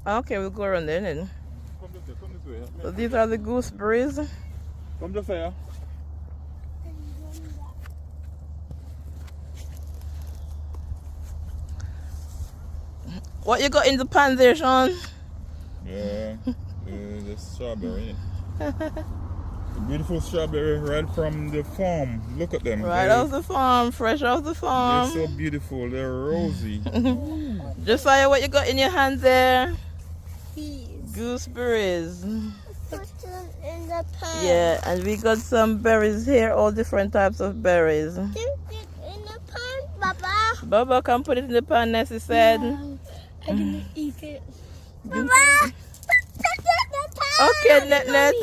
Okay, we'll go around there then. Come this way. So these are the gooseberries. Come just here. What you got in the pan there, Sean? Yeah, the strawberry. The beautiful strawberry right from the farm. Look at them. Right off the farm, fresh off the farm. They're so beautiful. They're rosy. Josiah, what you got in your hand there? These. Gooseberries. Put them in the pan. Yeah, and we got some berries here, all different types of berries. Put it in the pan, Baba. Baba, come put it in the pan, Nessie said. No, I'm gonna eat it. Baba, put it in the pan. Okay, Net.